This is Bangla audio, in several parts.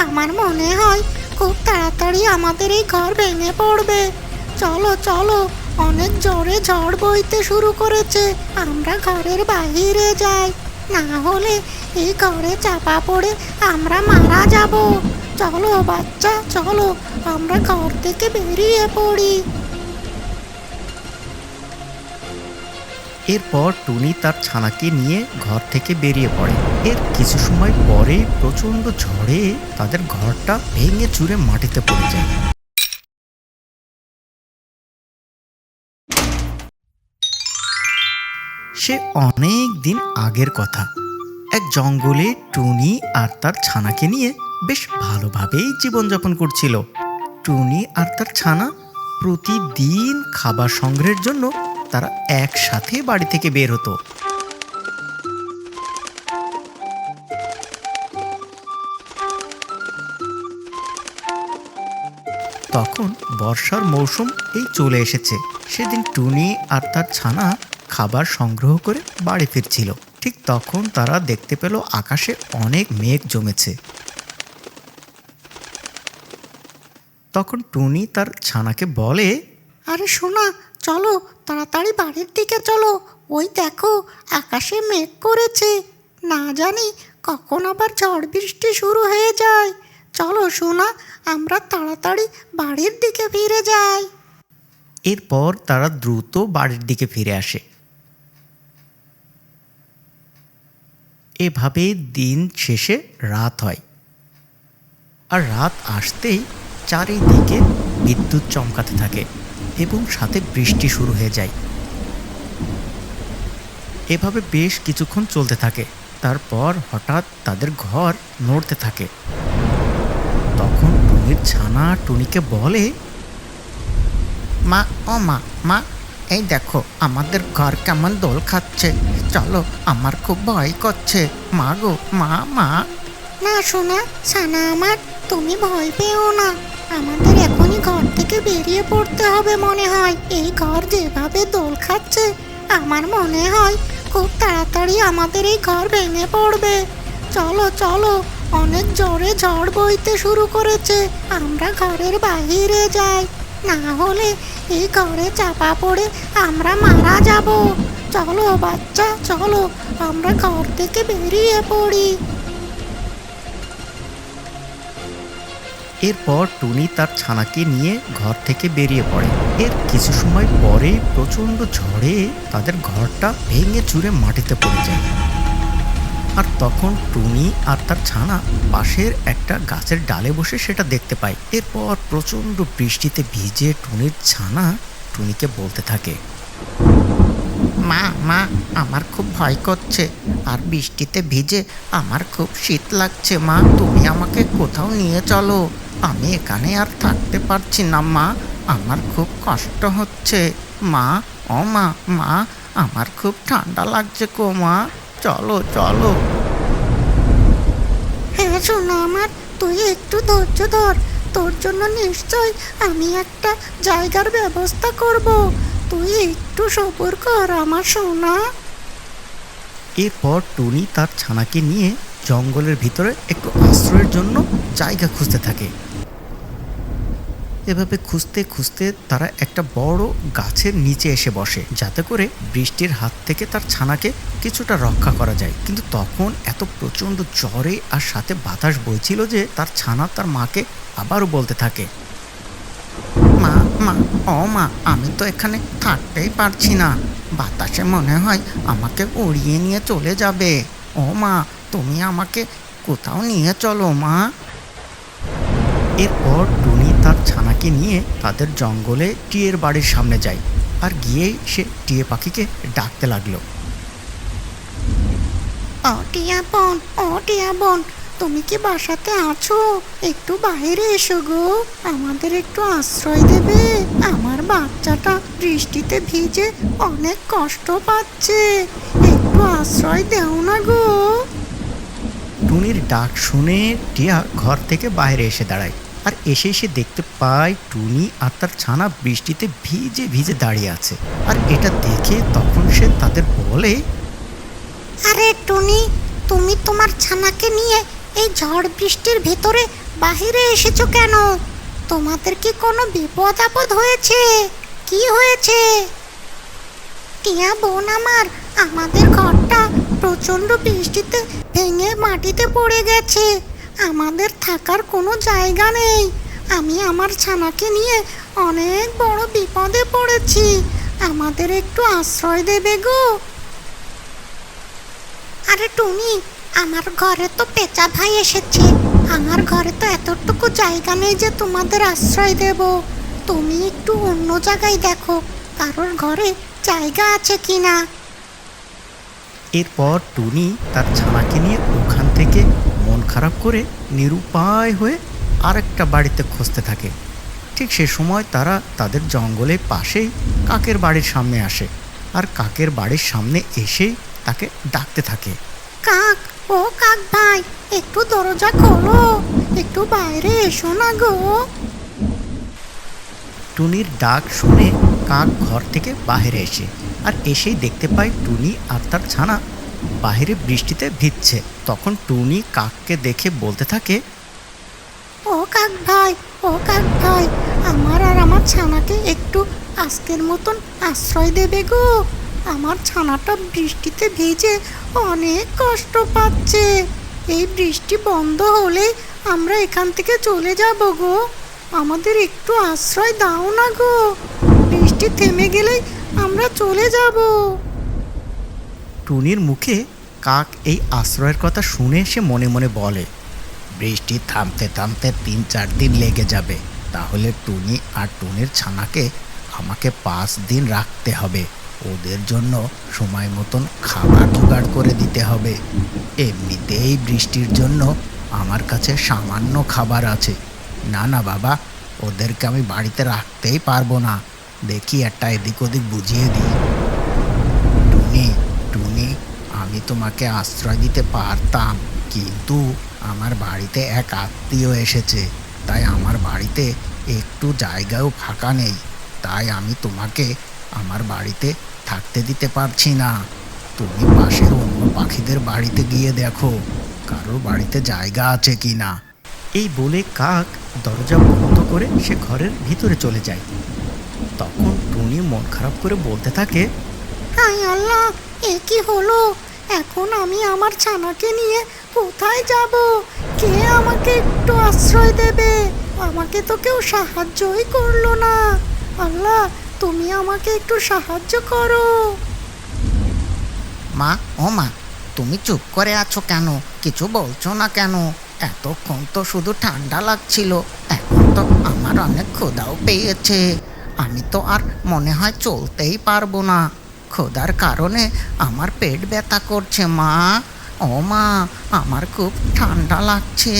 আমার মনে হয় খুব তাড়াতাড়ি আমাদের এই ঘর ভেঙে পড়বে। চলো চলো, অনেক জোরে ঝড় বইতে শুরু করেছে, আমরা ঘরের বাইরে যাই, না হলে এই ঘরে চাপা পড়ে আমরা মারা যাব। চলো বাচ্চা চলো, আমরা ঘর থেকে বেরিয়ে পড়ি। এরপর টুনি তার ছানাকে নিয়ে ঘর থেকে বেরিয়ে পড়ে। এর কিছু সময় পরে প্রচণ্ড ঝড়ে তাদের ঘরটা ভেঙে চুরে মাটিতে পড়ে যায়। সে অনেক দিন আগের কথা। এক জঙ্গলে টুনি আর তার ছানাকে নিয়ে বেশ ভালোভাবেই জীবনযাপন করছিল। টুনি আর তার ছানা প্রতিদিন খাবার সংগ্রহের জন্য তারা একসাথে বাড়ি থেকে বের হতো। তখন বর্ষার মৌসুম এই চলে এসেছে। সেদিন টুনি আর তার ছানা খাবার সংগ্রহ করে বাড়ি ফিরছিল। ঠিক তখন তারা দেখতে পেল আকাশে অনেক মেঘ জমেছে। তখন টুনি তার ছানাকে বলে, আরে শোনা, চলো তাড়াতাড়ি বাড়ির দিকে চলো, ওই দেখো আকাশে মেঘ করেছে, না জানি কখন আবার ঝড় বৃষ্টি শুরু হয়ে যায়। চলো শোনা, আমরা তাড়াতাড়ি বাড়ির দিকে ফিরে যাই। এরপর তারা দ্রুত বাড়ির দিকে ফিরে আসে। এভাবে দিন শেষে রাত হয়, আর রাত আসতেই চারিদিকে বিদ্যুৎ চমকাতে থাকে এবং সাথে বৃষ্টি শুরু হয়ে যায়। এভাবে বেশ কিছুক্ষণ চলতে থাকে। তারপর হঠাৎ তাদের ঘর নড়তে থাকে। তখন টুনির ছানা টুনিকে বলে, মা ও মা, মা এই দেখো আমাদের ঘর কেমন দোল খাচ্ছে, চলো আমার খুব ভয় করছে, মা গো মা মা। না শোনা, ছানা আমার, তুমি ভয় পেও না, আমাদের এখনই ঘর থেকে বেরিয়ে পড়তে হবে মনে হয়। এই ঘর যেভাবে দোল খাচ্ছে আমার মনে হয় খুব তাড়াতাড়ি আমাদের এই ঘর ভেঙে পড়বে। চলো চলো, অনেক জোরে ঝড় বইতে শুরু করেছে, আমরা ঘরের বাইরে যাই, না হলে এই ঘরে চাপা পড়ে আমরা মারা যাব। চলো বাচ্চা চলো, আমরা ঘর থেকে বেরিয়ে পড়ি। এরপর টুনি তার ছানাকে নিয়ে ঘর থেকে বেরিয়ে পড়ে। এর কিছু সময় পরে প্রচণ্ড ঝড়ে তাদের ঘরটা ভেঙে চুরে মাটিতে পড়ে যায়। আর তখন টুনি আর তার ছানা পাশের একটা গাছের ডালে বসে সেটা দেখতে পায়। এরপর প্রচণ্ড বৃষ্টিতে ভিজে টুনির ছানা টুনিকে বলতে থাকে, মা মা, আমার খুব ভয় করছে, আর বৃষ্টিতে ভিজে আমার খুব শীত লাগছে, মা তুমি আমাকে কোথাও নিয়ে চলো, আমি এখানে আর থাকতে পারছি না মা, আমার খুব কষ্ট হচ্ছে, মা ও মা মা, আমার খুব ঠান্ডা লাগছে গো মা, চলো চলো। হ্যাঁ শোনো আমার, তুই একটু ধৈর্য ধর, তোর জন্য নিশ্চয় আমি একটা জায়গার ব্যবস্থা করব, তুই একটু সবুর কর আমার সোনা। এরপর টুনি তার ছানাকে নিয়ে জঙ্গলের ভিতরে একটু আশ্রয়ের জন্য জায়গা খুঁজতে থাকে। এভাবে খুঁজতে খুঁজতে তারা একটা বড় গাছের নিচে এসে বসে, যাতে করে বৃষ্টির হাত থেকে তার ছানাকে কিছুটা রক্ষা করা যায়। কিন্তু তখন এত প্রচণ্ড ঝড়ে আর সাথে বাতাস বইছিল যে তার ছানা তার মাকে আবারও বলতে থাকে, মা মা ও মা, আমি তো এখানে থাকতেই পারছি না, বাতাসে মনে হয় আমাকে উড়িয়ে নিয়ে চলে যাবে, ও মা তুমি আমাকে কোথাও নিয়ে চলো মা। এরপর টুনি তার ছানাকে নিয়ে তাদের জঙ্গলে টিয়ের বাড়ির সামনে যায়, আর গিয়েই সে টিয়ে পাখিকে ডাকতে লাগলো, ও টিয়া বোন, ও টিয়া বোন, তুমি কি বাসাতে আছো? একটু বাইরে এসো গো, আমাদের একটু আশ্রয় দেবে, আমার বাচ্চাটা বৃষ্টিতে ভিজে অনেক কষ্ট পাচ্ছে, একটু আশ্রয় দেও না গো। টুনির ডাক শুনে টিয়া ঘর থেকে বাইরে এসে দাঁড়ায়, আর এসে সে দেখতে পায় টুনি আর তার ছানা বৃষ্টিতে ভিজে ভিজে দাঁড়িয়ে আছে। আর এটা দেখে তখন সে তাদের বলে, আরে টুনি, তুমি তোমার ছানাকে নিয়ে এই ঝড় বৃষ্টির ভেতরে বাহিরে এসেছো কেন? তোমাদের কি কোনো বিপদ আপদ হয়েছে? কি হয়েছে? টিয়া বোন আমার, আমাদের ঘরটা প্রচণ্ড বৃষ্টিতে ভেঙে মাটিতে পড়ে গেছে। আমাদের থাকার কোনো জায়গা নেই। আমি আমার ছানাকে নিয়ে অনেক বড় বিপদে পড়েছি। আমাদের একটু আশ্রয় দেবে গো? আরে টুনি, আমার ঘরে তো পেঁচা ভাই এসেছে। আমার ঘরে তো এতটুকু জায়গা নেই যে তোমাদের আশ্রয় দেব। তুমি একটু অন্য জায়গায় দেখো, কারোর ঘরে জায়গা আছে কিনা। এরপর টুনি তার ছানাকে নিয়ে ওখান থেকে মন খারাপ করে নিরুপায় হয়ে আরেকটা বাড়িতে খুঁজতে থাকে। ঠিক সে সময় তারা তাদের জঙ্গলের পাশেই কাকের বাড়ির সামনে আসে, আর কাকের বাড়ির সামনে এসেই তাকে ডাকতে থাকে। কাক, ও কাক ভাই, একটু দরজা খোলো, একটু বাইরে এসো না গো। টুনির ডাক শুনে কাক ঘর থেকে বাইরে এসে আর এসেই দেখতে পায় টুনি আর তার ছানা বাইরে বৃষ্টিতে ভিজছে। তখন টুনি কাককে দেখে বলতে থাকে, ও কাক ভাই, ও কাক ভাই, আমার আর আমার ছানাকে একটু আজকের মতন আশ্রয় দেবে গো? আমার ছানাটা বৃষ্টিতে ভিজে অনেক কষ্ট পাচ্ছে। এই বৃষ্টি বন্ধ হলে আমরা এখান থেকে চলে যাব গো। আমাদের একটু আশ্রয় দাও না গো। বৃষ্টি থেমে গেলেই আমরা চলে যাব। টুনির মুখে কাক এই আশ্রয়ের কথা শুনে সে মনে মনে বলে, বৃষ্টি থামতে থামতে ৩-৪ দিন লেগে যাবে। তাহলে টুনি আর টুনির ছানাকে আমাকে ৫ দিন রাখতে হবে। ওদের জন্য সময় মতন খাবার জোগাড় করে দিতে হবে। এমনিতেই বৃষ্টির জন্য আমার কাছে সামান্য খাবার আছে। না না বাবা, ওদেরকে আমি বাড়িতে রাখতেই পারবো না। দেখি একটা এদিক ওদিক বুঝিয়ে দিই। টুনি, টুনি, আমি তোমাকে আশ্রয় দিতে পারতাম, কিন্তু আমার বাড়িতে এক আত্মীয় এসেছে। তাই আমার বাড়িতে একটু জায়গাও ফাঁকা নেই। তাই আমি তোমাকে আমার বাড়িতে থাকতে দিতে পারছি না। তুমি পাশের অন্য পাখিদের বাড়িতে গিয়ে দেখো কারোর বাড়িতে জায়গা আছে কি না। এই বলে কাক দরজা বন্ধ করে সে ঘরের ভিতরে চলে যায়। তখন টুনি মন খারাপ করে বলতে থাকে, হায় আল্লাহ, এ কি হলো? এখন আমি আমার ছানাকে নিয়ে কোথায় যাব? কে আমাকে একটু আশ্রয় দেবে? আমাকে তো কেউ সাহায্যই করলো না। আল্লাহ, তুমি আমাকে একটু সাহায্য করো। মা, ও মা, তুমি চুপ করে আছো কেন? কিছু বলছো না কেন? এতক্ষণ তো শুধু ঠান্ডা লাগছিল, এখন তো আমার অনেক ক্ষুধাও পেয়েছে। আমি তো আর মনে হয় চলতেই পারবো না। ক্ষুধার কারণে আমার পেট ব্যথা করছে মা। ও মা, আমার খুব ঠান্ডা লাগছে।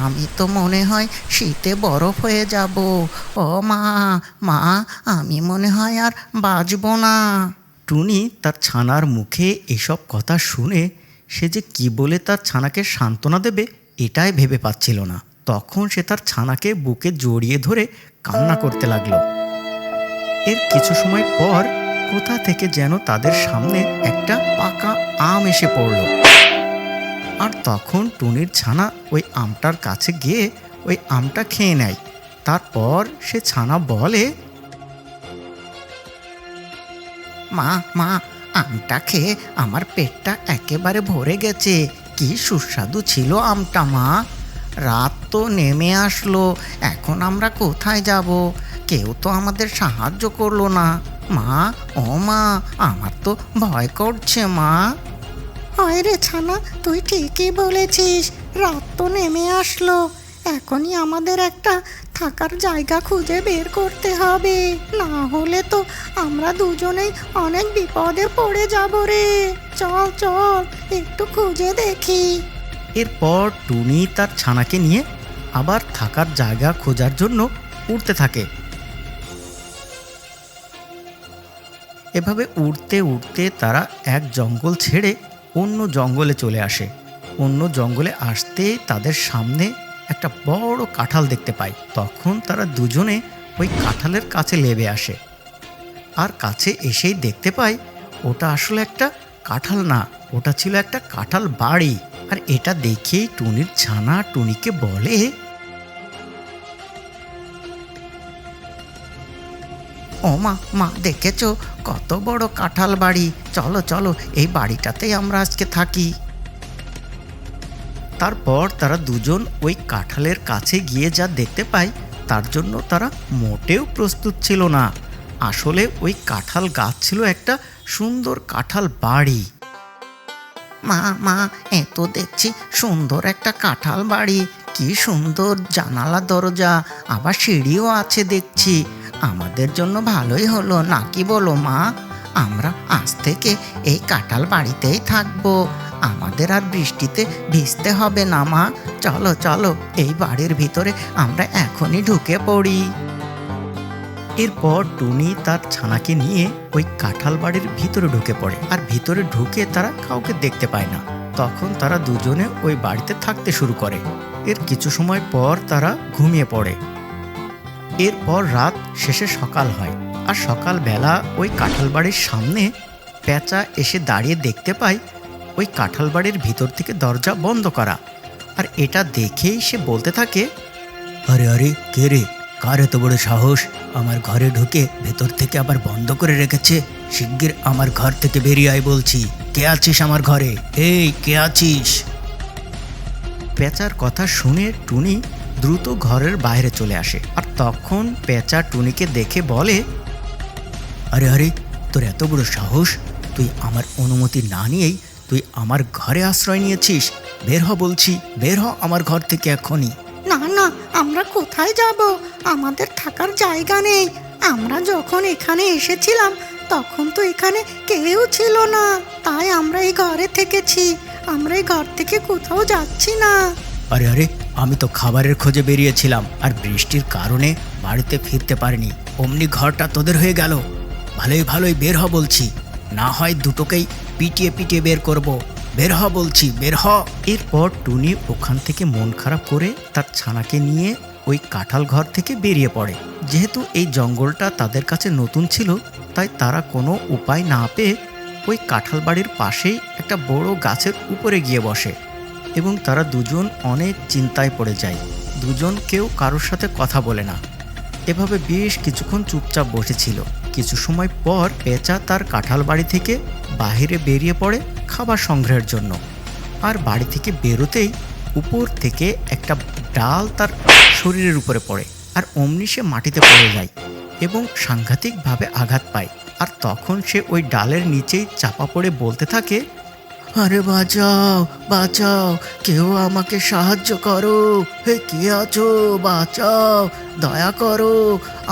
আমি তো মনে হয় শীতে বরফ হয়ে যাব। ও মা, মা, আমি মনে হয় আর বাঁচবো না। টুনি তার ছানার মুখে এসব কথা শুনে সে যে কি বলে তার ছানাকে সান্ত্বনা দেবে এটাই ভেবে পাচ্ছিল না। তখন সে তার ছানাকে বুকে জড়িয়ে ধরে কান্না করতে লাগলো। এর কিছু সময় পর কোথা থেকে যেন তাদের সামনে একটা পাকা আম এসে পড়ল। আর তখন টুনির ছানা ওই আমটার কাছে গিয়ে ওই আমটা খেয়ে নেয়। তারপর সে ছানা বলে, মা, মা, আমটা খেয়ে আমার পেটটা একেবারে ভরে গেছে। কি সুস্বাদু ছিল আমটা মা। রাত তো নেমে আসলো, এখন আমরা কোথায় যাব? কেউ তো আমাদের সাহায্য করলো না। মা, ও মা, আমার তো ভয় করছে মা। হয় রে ছানা, তুই ঠিকই বলেছিস। রাত তো নেমে আসলো, এখনই আমাদের একটা থাকার জায়গা খুঁজে বের করতে হবে। না হলে তো আমরা দুজনেই অনেক বিপদে পড়ে যাব রে। চল চল, একটু খুঁজে দেখি। এরপর টুনি তার ছানাকে নিয়ে আবার থাকার জায়গা খোঁজার জন্য উড়তে থাকে। এভাবে উড়তে উড়তে তারা এক জঙ্গল ছেড়ে অন্য জঙ্গলে চলে আসে। অন্য জঙ্গলে আসতেই তাদের সামনে একটা বড় কাঁঠাল দেখতে পায়। তখন তারা দুজনে ওই কাঁঠালের কাছে লেবে আসে, আর কাছে এসেই দেখতে পায় ওটা আসলে একটা কাঁঠাল না, ওটা ছিল একটা কাঁঠাল বাড়ি। আর আর এটা দেখেই টুনির ছানা টুনিকে বলে, ও মা, মা দেখেছো কত বড় কাঁঠাল বাড়ি, চলো চলো এই বাড়িটাতেই আমরা আজকে থাকি। তারপর তারা দুজন ওই কাঁঠালের কাছে গিয়ে যা দেখতে পায় তার জন্য তারা মোটেও প্রস্তুত ছিল না। আসলে ওই কাঁঠাল গাছ ছিল একটা সুন্দর কাঁঠাল বাড়ি। মা মা, এ তো দেখছি সুন্দর একটা কাঁঠাল বাড়ি, কি সুন্দর জানালা দরজা, আবার সিঁড়িও আছে দেখছি। আমাদের জন্য ভালোই হলো, নাকি বলো মা? আমরা আজ থেকে এই কাঁঠাল বাড়িতেই থাকবো, আমাদের আর বৃষ্টিতে ভিজতে হবে না মা। চলো চলো এই বাড়ির ভিতরে আমরা এখনই ঢুকে পড়ি। এরপর টুনি তার ছানাকে নিয়ে ওই কাঁঠাল বাড়ির ভিতরে ঢুকে পড়ে, আর ভিতরে ঢুকে তারা কাউকে দেখতে পায় না। তখন তারা দুজনে ওই বাড়িতে থাকতে শুরু করে। এর কিছু সময় পর তারা ঘুমিয়ে পড়ে। এরপর রাত শেষে সকাল হয়, আর সকালবেলা ওই কাঁঠাল বাড়ির সামনে পেঁচা এসে দাঁড়িয়ে দেখতে পায় ওই কাঁঠাল বাড়ির ভিতর থেকে দরজা বন্ধ করা। আর এটা দেখেই সে বলতে থাকে, আরে আরে, কে রে? কার এত বড় সাহস আমার ঘরে ঢুকে ভেতর থেকে আবার বন্ধ করে রেখেছে? শিগগির আমার ঘর থেকে বেরিয়ে আয় বলছি। কে আছিস আমার ঘরে? এই, কে আছিস? পেঁচার কথা শুনে টুনি দ্রুত ঘরের বাইরে চলে আসে, আর তখন পেঁচা টুনিকে দেখে বলে, আরে আরে, তোর এত বড় সাহস! তুই আমার অনুমতি না নিয়েই তুই আমার ঘরে আশ্রয় নিয়েছিস। বের হ বলছি, বের হ আমার ঘর থেকে এখনই। না না, আমরা কোথায় যাব? আমাদের থাকার জায়গা নেই। আমরা যখন এখানে এসেছিলাম তখন তো এখানে কেউ ছিল না, তাই আমরা এই ঘরে থেকেছি। আমরা এই ঘর থেকে কোথাও যাচ্ছি না। আরে আরে, আমি তো খাবারের খোঁজে বেরিয়েছিলাম, আর বৃষ্টির কারণে বাড়িতে ফিরতে পারিনি, অমনি ঘরটা তোদের হয়ে গেল। ভালোই ভালোই বের হ বলছি, না হয় দুটোকেই পিটিয়ে পিটিয়ে বের করব। বের হ বলছি, বের হ। এরপর টুনি ওখান থেকে মন খারাপ করে তার ছানাকে নিয়ে ওই কাঁঠাল ঘর থেকে বেরিয়ে পড়ে। যেহেতু এই জঙ্গলটা তাদের কাছে নতুন ছিল, তাই তারা কোনো উপায় না পেয়ে ওই কাঁঠাল বাড়ির পাশেই একটা বড় গাছের উপরে গিয়ে বসে, এবং তারা দুজন অনেক চিন্তায় পড়ে যায়। দুজন কেউ কারোর সাথে কথা বলে না। এভাবে বেশ কিছুক্ষণ চুপচাপ বসেছিল। কিছু সময় পর পেঁচা তার কাঁঠাল বাড়ি থেকে বাইরে বেরিয়ে পড়ে খাবার সংগ্রহের জন্য। আর বাড়ি থেকে বেরোতেই উপর থেকে একটা ডাল তার শরীরের উপরে পড়ে, আর অমনি সে মাটিতে পড়ে যায় এবং সাংঘাতিকভাবে আঘাত পায়। আর তখন সে ওই ডালের নিচেই চাপা পড়ে বলতে থাকে, আরে বাঁচাও বাঁচাও, কেউ আমাকে সাহায্য করো, হে কে আছো? বাঁচাও, দয়া করো,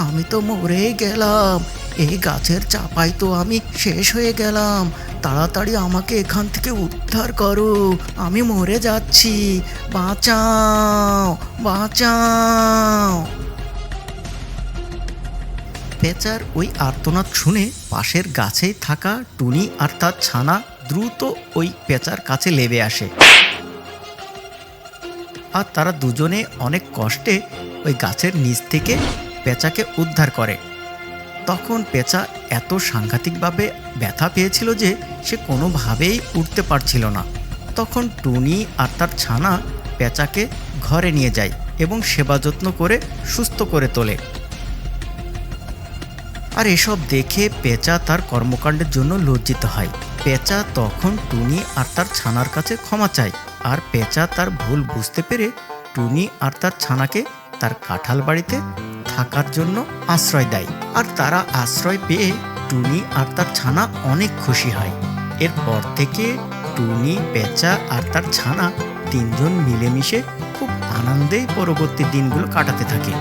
আমি তো মরেই গেলাম, এই গাছের চাপায় তো আমি শেষ হয়ে গেলাম, তাড়াতাড়ি আমাকে এখান থেকে উদ্ধার করো, আমি মরে যাচ্ছি, বাঁচাও বাঁচাও। পেঁচার ওই আর্তনাদ শুনে পাশের গাছেই থাকা টুনি আর তার ছানা দ্রুত ওই পেঁচার কাছে লেবে আসে, আর তারা দুজনে অনেক কষ্টে ওই গাছের নিচ থেকে পেঁচাকে উদ্ধার করে। তখন পেঁচা এত সাংঘাতিকভাবে ব্যথা পেয়েছিল যে সে কোনোভাবেই উঠতে পারছিল না। তখন টুনি আর তার ছানা পেঁচাকে ঘরে নিয়ে যায় এবং সেবা যত্ন করে সুস্থ করে তোলে। আর এসব দেখে পেঁচা তার কর্মকাণ্ডের জন্য লজ্জিত হয়। পেঁচা তখন টুনি আর তার ছানার কাছে ক্ষমা চায়, আর পেঁচা তার ভুল বুঝতে পেরে টুনি আর তার ছানাকে তার কাঁঠাল বাড়িতে থাকার জন্য আশ্রয় দেয়। আর তারা আশ্রয় পেয়ে টুনি আর তার ছানা অনেক খুশি হয়। এরপর থেকে টুনি, পেঁচা আর তার ছানা তিনজন মিলেমিশে খুব আনন্দেই পরবর্তী দিনগুলো কাটাতে থাকে।